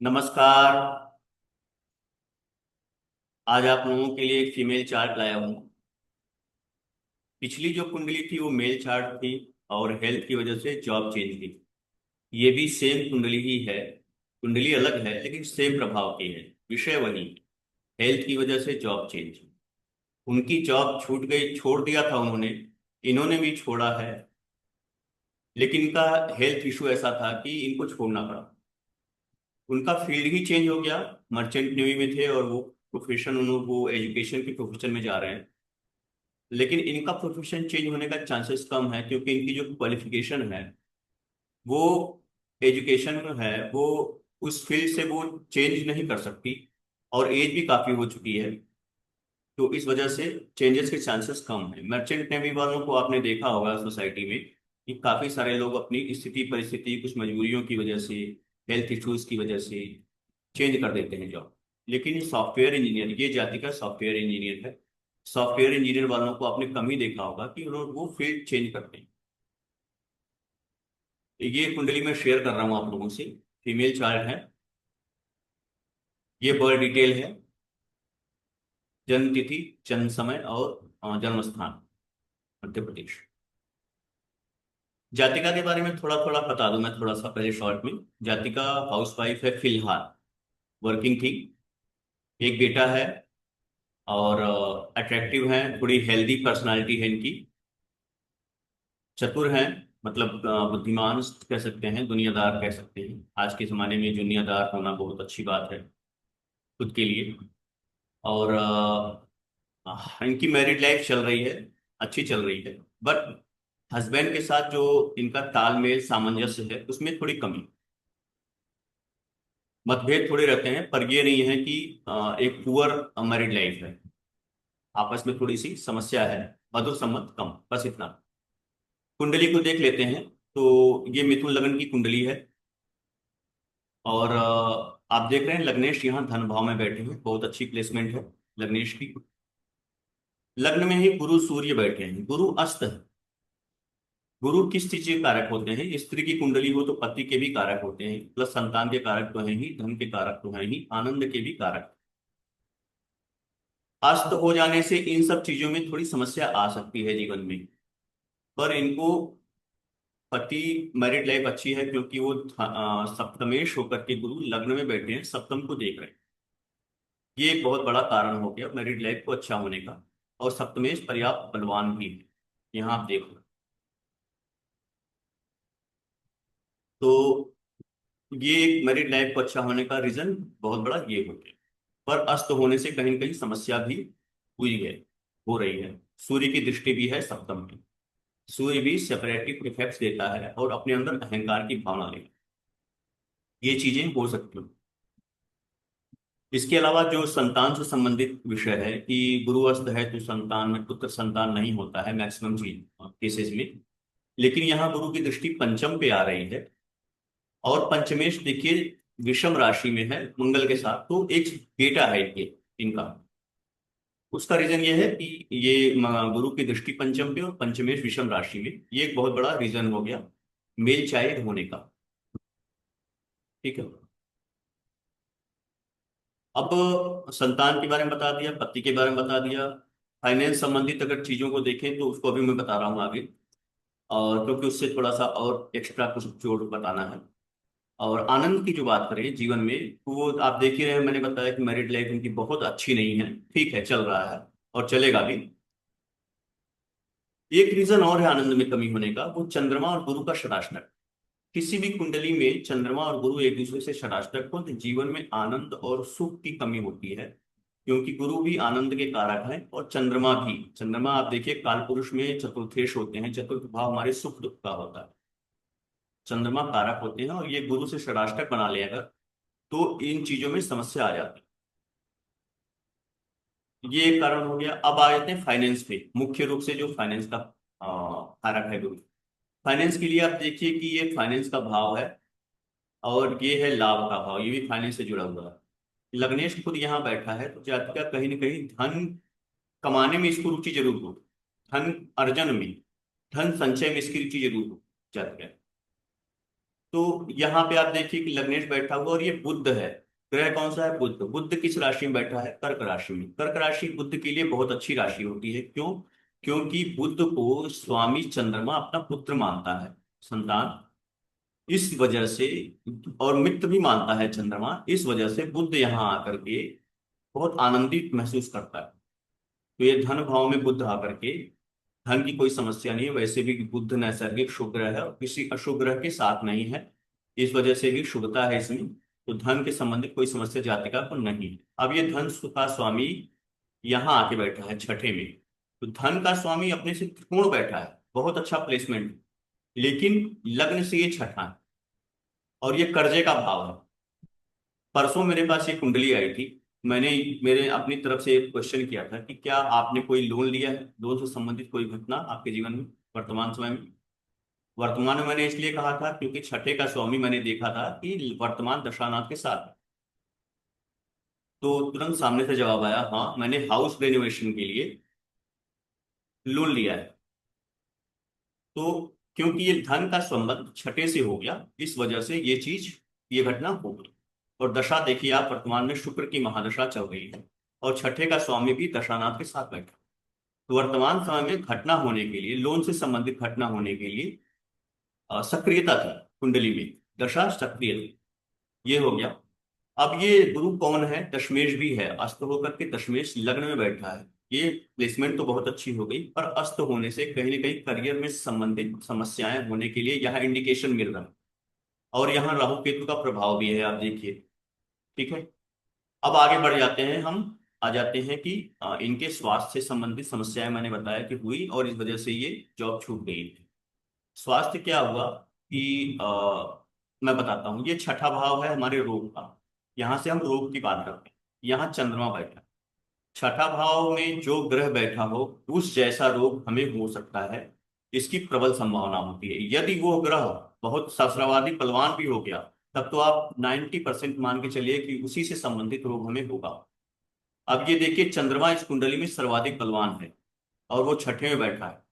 नमस्कार। आज आप लोगों के लिए एक फीमेल चार्ट लाया हूँ। पिछली जो कुंडली थी वो मेल चार्ट थी और हेल्थ की वजह से जॉब चेंज थी। ये भी सेम कुंडली ही है। कुंडली अलग है लेकिन सेम प्रभाव की है। विषय वही, हेल्थ की वजह से जॉब चेंज। उनकी जॉब छूट गई, छोड़ दिया था उन्होंने। इन्होंने भी छोड़ा है। लेकिन इनका हेल्थ इशू ऐसा था कि इनको छोड़ना पड़ा। उनका फील्ड ही चेंज हो गया। मर्चेंट नेवी में थे और वो प्रोफेशन, उन्होंने वो एजुकेशन के प्रोफेशन में जा रहे हैं। लेकिन इनका प्रोफेशन चेंज होने का चांसेस कम है क्योंकि इनकी जो क्वालिफिकेशन है वो एजुकेशन में है, वो उस फील्ड से वो चेंज नहीं कर सकती। और एज भी काफी हो चुकी है। तो इस वजह से चेंजेस के चांसेस कम है। मर्चेंट नेवी वालों को आपने देखा होगा सोसाइटी में कि काफी सारे लोग अपनी स्थिति परिस्थिति कुछ मजबूरियों की वजह से, हेल्थ इश्यूज की वजह से चेंज कर देते हैं जॉब। लेकिन सॉफ्टवेयर इंजीनियर, ये जाति का सॉफ्टवेयर इंजीनियर है। सॉफ्टवेयर इंजीनियर वालों को आपने कम ही देखा होगा कि उन्होंने वो फील्ड चेंज करते हैं। तो ये कुंडली मैं शेयर कर रहा हूँ आप लोगों से। फीमेल चार्ट है। ये बर्थ डिटेल है। जन्म तिथि, जन्म समय और जन्म स्थान मध्य प्रदेश। जातिका के बारे में थोड़ा थोड़ा बता दूं मैं, थोड़ा सा पहले शॉर्ट में। जातिका हाउस वाइफ है फिलहाल, वर्किंग थी। एक बेटा है और अट्रैक्टिव है, थोड़ी हेल्दी पर्सनालिटी है इनकी। चतुर हैं, मतलब बुद्धिमान कह सकते हैं, दुनियादार कह सकते हैं। आज के जमाने में दुनियादार होना बहुत अच्छी बात है खुद के लिए। और इनकी मैरिड लाइफ चल रही है, अच्छी चल रही है। बट हस्बैंड के साथ जो इनका तालमेल सामंजस्य है उसमें थोड़ी कमी, मतभेद थोड़े रहते हैं। पर ये नहीं है कि एक पुअर मैरिड लाइफ है। आपस में थोड़ी सी समस्या है, मधुर संबंध कम, बस इतना। कुंडली को देख लेते हैं। तो ये मिथुन लग्न की कुंडली है। और आप देख रहे हैं लग्नेश यहाँ धन भाव में बैठे हैं, बहुत अच्छी प्लेसमेंट है लग्नेश की। लग्न में ही गुरु सूर्य बैठे हैं, गुरु अस्त है। गुरु किस चीज के कारक होते हैं? स्त्री की कुंडली हो तो पति के भी कारक होते हैं, प्लस संतान के कारक तो हैं ही, धन के कारक तो हैं ही, आनंद के भी कारक। अस्त हो जाने से इन सब चीजों में थोड़ी समस्या आ सकती है जीवन में। पर इनको पति, मैरिड लाइफ अच्छी है क्योंकि वो सप्तमेश होकर के गुरु लग्न में बैठे हैं, सप्तम को देख रहे हैं। ये एक बहुत बड़ा कारण हो गया मैरिड लाइफ को अच्छा होने का। और सप्तमेश पर्याप्त बलवान भी है, यहाँ आप देख लो। तो ये एक मैरिड लाइफ को अच्छा होने का रीजन बहुत बड़ा ये हो गया। पर अस्त होने से कहीं न कहीं समस्या भी हुई है, हो रही है। सूर्य की दृष्टि भी है सप्तम में। सूर्य भी सेपरेटिव इफेक्ट्स देता है और अपने अंदर अहंकार की भावना लेता है। ये चीजें हो सकती हैं। इसके अलावा जो संतान से संबंधित विषय है कि गुरु अस्त है तो संतान में पुत्र संतान नहीं होता है मैक्सिमम चीज केसेस में। लेकिन यहाँ गुरु की दृष्टि पंचम पे आ रही है। और पंचमेश देखिए विषम राशि में है मंगल के साथ, तो एक बेटा है ये इनका। उसका रीजन ये है कि ये गुरु की दृष्टि पंचम पे और पंचमेश विषम राशि में, ये एक बहुत बड़ा रीजन हो गया मेल चाइल्ड होने का। ठीक है। अब संतान के बारे में बता दिया, पति के बारे में बता दिया। फाइनेंस संबंधित अगर चीजों को देखें तो उसको अभी मैं बता रहा हूँ आगे। और क्योंकि उससे थोड़ा सा और एक्स्ट्रा कुछ जोड़ बताना है। और आनंद की जो बात करें जीवन में, तो वो आप देख ही रहे हैं, मैंने बताया कि मैरिड लाइफ उनकी बहुत अच्छी नहीं है। ठीक है, चल रहा है और चलेगा भी। एक रीजन और है आनंद में कमी होने का, वो चंद्रमा और गुरु का शराशनक। किसी भी कुंडली में चंद्रमा और गुरु एक दूसरे से शराशनक हो तो जीवन में आनंद और सुख की कमी होती है। क्योंकि गुरु भी आनंद के कारक हैं और चंद्रमा भी। चंद्रमा आप देखिए काल पुरुष में चतुर्थेश होते हैं, चतुर्थ भाव हमारे सुख दुख का होता है। चंद्रमा कारक होते हैं और ये गुरु से षडाष्टक बना ले अगर, तो इन चीजों में समस्या आ जाती है। ये एक कारण हो गया। अब आ जाते हैं फाइनेंस पे, मुख्य रूप से जो फाइनेंस का कारक है गुरु। फाइनेंस के लिए आप देखिए कि ये फाइनेंस का भाव है और ये है लाभ का भाव, ये भी फाइनेंस से जुड़ा हुआ है। लग्नेश खुद यहाँ बैठा है तो जाति का कहीं ना कहीं धन कमाने में इसको रुचि जरूर हो, धन अर्जन में, धन संचय में इसकी रुचि जरूर हो जाति का। तो यहाँ पे आप देखिए कि लग्नेश बैठा हुआ और ये बुध है। ग्रह कौन सा है? बुध। बुध किस राशि में बैठा है? कर्क राशि में। कर्क राशि बुध के लिए बहुत अच्छी राशि होती है। क्यों? क्योंकि बुध को स्वामी चंद्रमा अपना पुत्र मानता है, संतान। इस वजह से, और मित्र भी मानता है चंद्रमा, इस वजह से बुध यहाँ आकर के बहुत आनंदित महसूस करता है। तो ये धन भाव में बुध आकर के धन की कोई समस्या नहीं है। वैसे भी बुध नैसर्गिक शुभ ग्रह है और किसी अशुभ ग्रह के साथ नहीं है, इस वजह से भी शुभता है इसमें। तो धन के संबंधित कोई समस्या जातिका को नहीं है। अब ये धन का स्वामी यहाँ आके बैठा है छठे में। तो धन का स्वामी अपने से त्रिकोण बैठा है, बहुत अच्छा प्लेसमेंट। लेकिन लग्न से ये छठा है और ये कर्जे का भाव है। परसों मेरे पास एक कुंडली आई थी। मैंने मेरे अपनी तरफ से एक क्वेश्चन किया था कि क्या आपने कोई लोन लिया है, लोन से संबंधित कोई घटना आपके जीवन में वर्तमान समय में। वर्तमान में मैंने इसलिए कहा था क्योंकि छठे का स्वामी मैंने देखा था कि वर्तमान दशानाथ के साथ है। तो तुरंत सामने से जवाब आया, हाँ मैंने हाउस रेनोवेशन के लिए लोन लिया है। तो क्योंकि ये धन का संबंध छठे से हो गया, इस वजह से ये चीज, ये घटना हो गई। और दशा देखिए आप, वर्तमान में शुक्र की महादशा चल रही है और छठे का स्वामी भी दशानाथ के साथ बैठा। तो वर्तमान समय में घटना होने के लिए, लोन से संबंधित घटना होने के लिए सक्रियता थी कुंडली में, दशा सक्रिय थी। ये हो गया। अब ये गुरु कौन है? दशमेश भी है, अस्त होकर के दशमेश लग्न में बैठा है। ये प्लेसमेंट तो बहुत अच्छी हो गई, पर अस्त होने से कहीं ना कहीं करियर में संबंधित समस्याएं होने के लिए यहाँ इंडिकेशन मिल रहा है। और यहाँ राहु केतु का प्रभाव भी है, आप देखिए। ठीक है। अब आगे बढ़ जाते हैं हम। आ जाते हैं कि इनके स्वास्थ्य से संबंधित समस्याएं मैंने बताया कि हुई और इस वजह से ये जॉब छूट गई थी। स्वास्थ्य क्या हुआ कि मैं बताता हूँ। ये छठा भाव है हमारे रोग का। यहाँ से हम रोग की बात करते हैं। यहाँ चंद्रमा बैठा है। छठा भाव में जो ग्रह बैठा हो, उस जैसा रोग हमें हो सकता है, इसकी प्रबल संभावना होती है। यदि वो ग्रह बहुत सहस्रावादी बलवान भी हो गया, तब तो आप 90% मान के चलिए कि उसी से संबंधित रोग हमें होगा। अब ये देखिए, चंद्रमा इस कुंडली में सर्वाधिक बलवान है और वो छठे में बैठा है।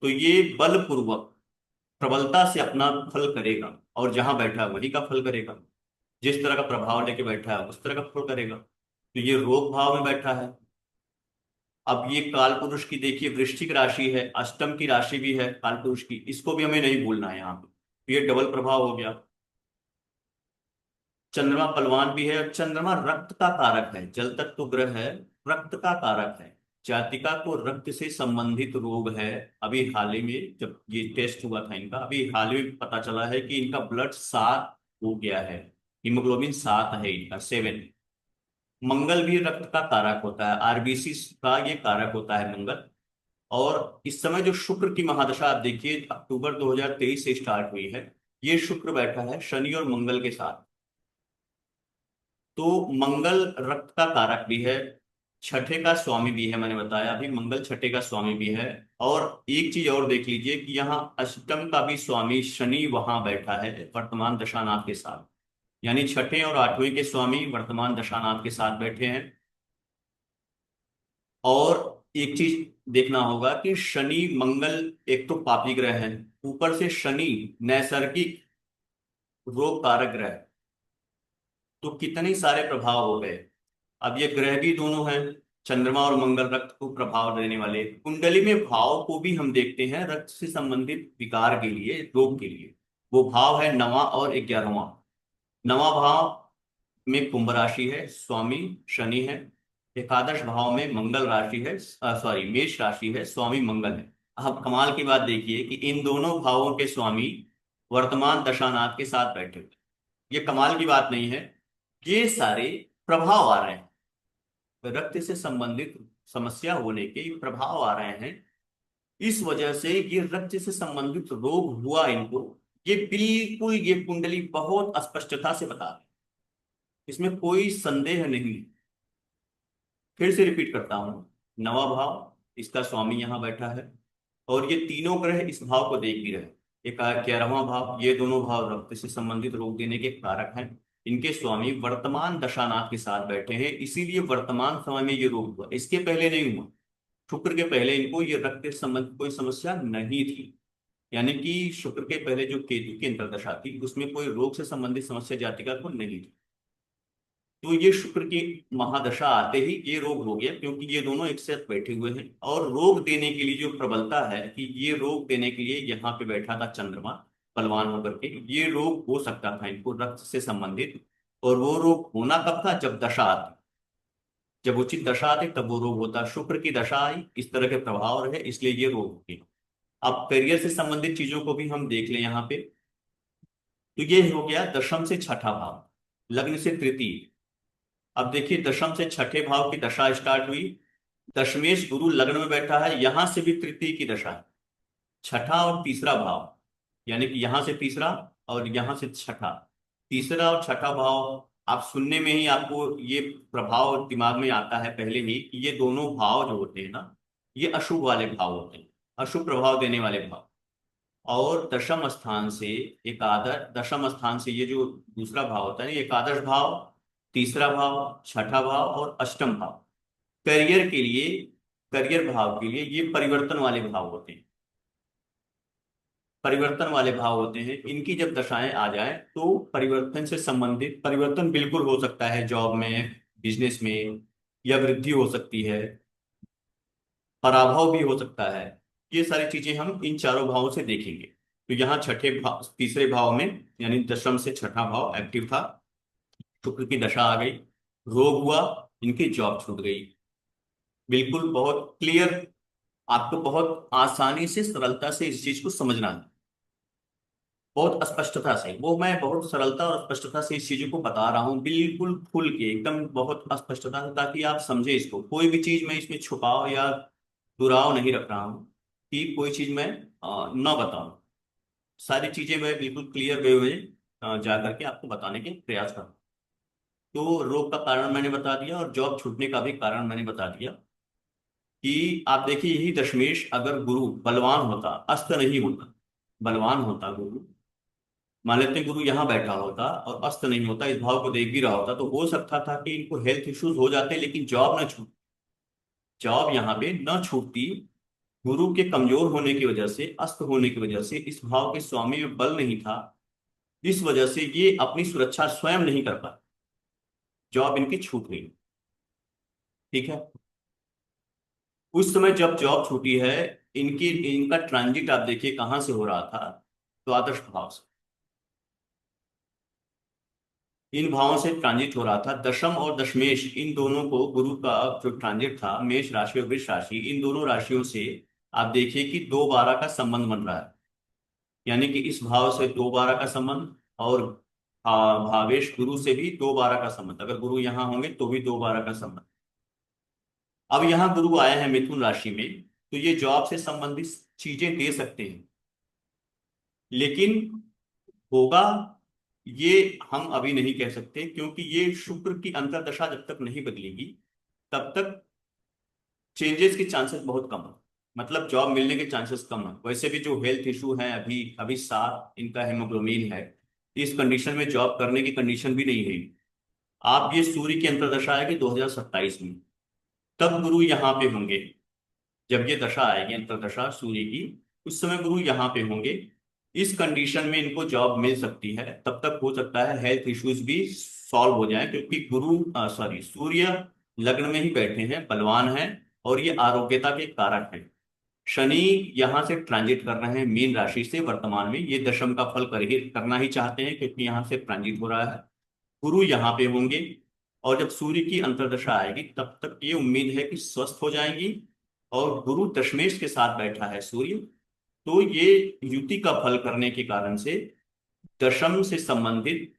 तो ये बलपूर्वक प्रबलता से अपना फल करेगा, और जहां बैठा है वही का फल करेगा। जिस तरह का प्रभाव लेके बैठा है उस तरह का फल करेगा। तो ये रोग भाव में बैठा है। अब ये काल पुरुष की देखिए, वृश्चिक राशि है, अष्टम की राशि भी है काल पुरुष की, इसको भी हमें नहीं भूलना है यहाँ पे। तो ये डबल प्रभाव हो गया। चंद्रमा बलवान भी है और चंद्रमा रक्त का कारक है, जल तत्व ग्रह है, रक्त का कारक है। जातिका को रक्त से संबंधित रोग है। अभी हाल ही में जब ये टेस्ट हुआ था इनका, अभी हाल ही में पता चला है कि इनका ब्लड 7 हो गया है। हीमोग्लोबिन 7 है इनका, 7। मंगल भी रक्त का कारक होता है, आरबीसी का ये कारक होता है मंगल। और इस समय जो शुक्र की महादशा आप देखिए, अक्टूबर 2023 से स्टार्ट हुई है। ये शुक्र बैठा है शनि और मंगल के साथ। तो मंगल रक्त का कारक भी है, छठे का स्वामी भी है। मैंने बताया अभी मंगल छठे का स्वामी भी है। और एक चीज और देख लीजिए कि यहाँ अष्टम का भी स्वामी शनि वहां बैठा है वर्तमान दशानाथ के साथ। यानी छठे और आठवें के स्वामी वर्तमान दशानाथ के साथ बैठे हैं। और एक चीज देखना होगा कि शनि मंगल एक तो पापी ग्रह है, ऊपर से शनि नैसर्गिक रोग कारक ग्रह है। तो कितने सारे प्रभाव हो गए। अब ये ग्रह भी दोनों हैं, चंद्रमा और मंगल रक्त को प्रभाव देने वाले। कुंडली में भाव को भी हम देखते हैं रक्त से संबंधित विकार के लिए, रोग के लिए। वो भाव है नवा और 11वां। नवा भाव में कुंभ राशि है, स्वामी शनि है। एकादश भाव में मंगल राशि है, सॉरी मेष राशि है, स्वामी मंगल है। अब कमाल की बात देखिए कि इन दोनों भावों के स्वामी वर्तमान दशानाथ के साथ बैठे हुए। ये कमाल की बात नहीं है, ये सारे प्रभाव आ रहे हैं। रक्त से संबंधित समस्या होने के ये प्रभाव आ रहे हैं। इस वजह से ये रक्त से संबंधित रोग हुआ इनको। ये बिल्कुल, ये कुंडली बहुत स्पष्टता से बता रही है, इसमें कोई संदेह नहीं। फिर से रिपीट करता हूं, नवा भाव, इसका स्वामी यहां बैठा है और ये तीनों ग्रह इस भाव को देख भी रहे हैं। एक 11वां भाव, ये दोनों भाव रक्त से संबंधित रोग देने के कारक हैं। इनके स्वामी वर्तमान दशानाथ के साथ बैठे हैं, इसीलिए वर्तमान समय में ये रोग हुआ, इसके पहले नहीं हुआ। शुक्र के पहले इनको ये रक्त से संबंधित कोई समस्या नहीं थी। यानी कि शुक्र के पहले जो केतु की अंतर्दशा थी उसमें कोई रोग से संबंधित समस्या जातिका को नहीं थी। तो ये शुक्र की महादशा आते ही ये रोग हो गया, क्योंकि ये दोनों एक साथ बैठे हुए हैं। और रोग देने के लिए जो प्रबलता है कि ये रोग देने के लिए यहाँ पे बैठा था चंद्रमा बलवान होकर के, ये रोग हो सकता था इनको रक्त से संबंधित। और वो रोग होना कब था? जब दशा आती, जब उचित दशा आती तब वो रोग होता। शुक्र की दशा आई, इस तरह के प्रभाव रहे, इसलिए ये रोग हो गया। अब करियर से संबंधित चीजों को भी हम देख लें यहाँ पे। तो ये हो गया दशम से छठा भाव, लग्न से तृतीय। अब देखिए दशम से छठे भाव की दशा स्टार्ट हुई। दशमेश गुरु लग्न में बैठा है, यहां से भी तृतीय की दशा है। छठा और तीसरा भाव, यानी कि यहां से तीसरा और यहां से छठा। तीसरा और छठा भाव आप सुनने में ही आपको ये प्रभाव दिमाग में आता है पहले ही कि ये दोनों भाव जो होते हैं ना, ये अशुभ वाले भाव होते हैं, अशुभ प्रभाव देने वाले भाव। और दशम स्थान से एकादश, दशम स्थान से ये जो दूसरा भाव होता है, ये एकादश भाव, तीसरा भाव, छठा भाव और अष्टम भाव करियर के लिए, करियर भाव के लिए ये परिवर्तन वाले भाव होते हैं। परिवर्तन वाले भाव होते हैं, इनकी जब दशाएं आ जाए तो परिवर्तन से संबंधित परिवर्तन बिल्कुल हो सकता है, जॉब में, बिजनेस में, या वृद्धि हो सकती है, पराभव भी हो सकता है। ये सारी चीजें हम इन चारों भावों से देखेंगे। तो यहाँ छठे भाव, तीसरे भाव में यानी दशम से छठा भाव एक्टिव था, शुक्र की दशा आ गई, रोग हुआ, इनकी जॉब छूट गई। बिल्कुल बहुत क्लियर, आपको बहुत आसानी से सरलता से इस चीज को समझना है, बहुत स्पष्टता से। वो मैं बहुत सरलता और स्पष्टता से इस चीजों को बता रहा हूँ, बिल्कुल खुल के एकदम बहुत स्पष्टता से, ताकि आप समझे इसको। कोई भी चीज मैं इसमें छुपाव या दुराव नहीं रख रहा हूँ कि कोई चीज मैं न बताऊं। सारी चीजें मैं बिल्कुल क्लियर वे में जा करके आपको बताने के प्रयास करूँ। तो रोग का कारण मैंने बता दिया और जॉब छूटने का भी कारण मैंने बता दिया कि आप देखिए यही दशमेश अगर गुरु बलवान होता, अस्त नहीं होता, बलवान होता गुरु, मान लेते हैं गुरु यहाँ बैठा होता और अस्त नहीं होता, इस भाव को देख भी रहा होता, तो हो सकता था कि इनको हेल्थ इश्यूज हो जाते, लेकिन जॉब न छूट, जॉब यहाँ पे न छूटती। गुरु के कमजोर होने की वजह से, अस्त होने की वजह से, इस भाव के स्वामी में बल नहीं था, इस वजह से ये अपनी सुरक्षा स्वयं नहीं कर पाए, जॉब इनकी छूट गई। ठीक है। उस समय जब जॉब छूटी है, इनकी इनका ट्रांजिट आप देखिए कहाँ से हो रहा था, द्वादश भाव से। इन भावों से ट्रांजिट हो रहा था। दशम और दशमेश इन दोनों को गुरु का जो ट्रांजिट था, मेष राशि और वृष राशि, इन दोनों राशियों से आप देखिए कि 2/12 का संबंध बन रहा है। यानी कि इस भाव से 2/12 का संबंध, और भावेश गुरु से भी 2/12 का संबंध, अगर गुरु यहाँ होंगे तो भी 2/12 का संबंध। अब यहाँ गुरु आए हैं मिथुन राशि में, तो ये जॉब से संबंधित चीजें दे सकते हैं, लेकिन होगा ये हम अभी नहीं कह सकते, क्योंकि ये शुक्र की अंतर्दशा जब तक नहीं बदलेगी तब तक चेंजेस के चांसेस बहुत कम है, मतलब जॉब मिलने के चांसेस कम है। वैसे भी जो हेल्थ इशू है, अभी अभी 7 इनका हेमोग्लोबिन है, इस कंडीशन में जॉब करने की कंडीशन भी नहीं है। आप ये सूर्य की अंतर्दशा आएगी 2027 में, तब गुरु यहाँ पे होंगे। जब ये दशा आएगी अंतर्दशा सूर्य की, उस समय गुरु यहाँ पे होंगे। इस कंडीशन में इनको जॉब मिल सकती है, तब तक हो सकता है हेल्थ इश्यूज भी सॉल्व हो जाए, क्योंकि सूर्य लग्न में ही बैठे हैं, बलवान हैं, और ये आरोग्यता के कारक हैं। शनि यहाँ से ट्रांजिट कर रहे हैं मीन राशि से, वर्तमान में ये दशम का फल करना ही चाहते हैं, क्योंकि यहाँ से ट्रांजिट हो रहा है। गुरु यहाँ पे होंगे, और जब सूर्य की अंतर्दशा आएगी तब तक ये उम्मीद है कि स्वस्थ हो जाएंगी। और गुरु दशमेश के साथ बैठा है सूर्य, तो ये युति का फल करने के कारण से दशम से संबंधित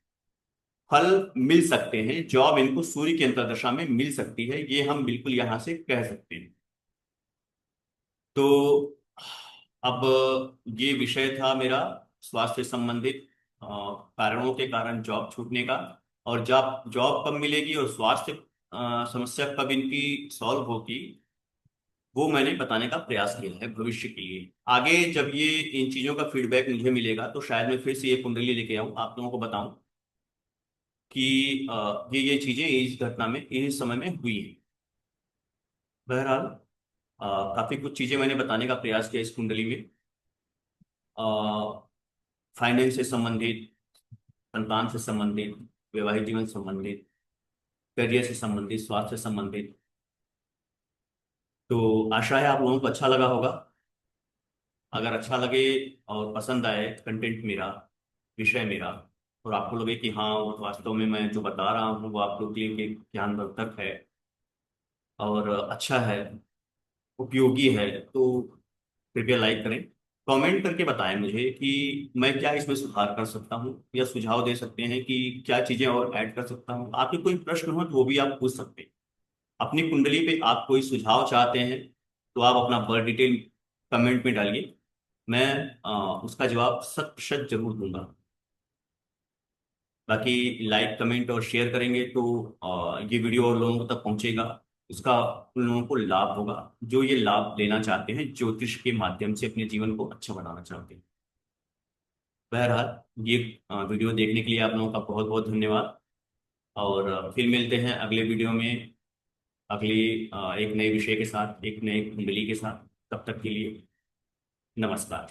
फल मिल सकते हैं, जॉब इनको सूर्य की अंतर्दशा में मिल सकती है, ये हम बिल्कुल यहां से कह सकते हैं। तो अब ये विषय था मेरा स्वास्थ्य से संबंधित कारणों के कारण जॉब छूटने का, और जॉब जॉब कब मिलेगी और स्वास्थ्य समस्या कब इनकी सॉल्व होगी, वो मैंने बताने का प्रयास किया है भविष्य के लिए। आगे जब ये इन चीजों का फीडबैक मुझे मिलेगा तो शायद मैं फिर से ये कुंडली लेके आऊं, आप लोगों को बताऊं कि ये चीजें इस घटना में इस समय में हुई है। बहरहाल काफी कुछ चीजें मैंने बताने का प्रयास किया इस कुंडली में। फाइनेंस से संबंधित, संतान से संबंधित, वैवाहिक जीवन से संबंधित, करियर से संबंधित, स्वास्थ्य से संबंधित। तो आशा है आप लोगों को अच्छा लगा होगा। अगर अच्छा लगे और पसंद आए कंटेंट मेरा, विषय मेरा, और आपको लगे कि हाँ वास्तव में मैं जो बता रहा हूँ वो आप लोग के लिए ज्ञानवर्धक है और अच्छा है, उपयोगी है, तो कृपया लाइक करें। कमेंट करके बताएं मुझे कि मैं क्या इसमें सुधार कर सकता हूँ, या सुझाव दे सकते हैं कि क्या चीजें और ऐड कर सकता हूँ। आपके कोई प्रश्न हो तो वो भी आप पूछ सकते हैं। अपनी कुंडली पे आप कोई सुझाव चाहते हैं तो आप अपना बर्थ डिटेल कमेंट में डालिए। मैं उसका जवाब 100% जरूर दूंगा। बाकी लाइक कमेंट और शेयर करेंगे तो ये वीडियो और लोगों तक पहुंचेगा। उसका उन लोगों को लाभ होगा जो ये लाभ लेना चाहते हैं, ज्योतिष के माध्यम से अपने जीवन को अच्छा बनाना चाहते हैं। बहरहाल ये वीडियो देखने के लिए आप लोगों का बहुत बहुत धन्यवाद। और फिर मिलते हैं अगले वीडियो में, अगली एक नए विषय के साथ, एक नए कुंडली के साथ। तब तक के लिए नमस्कार।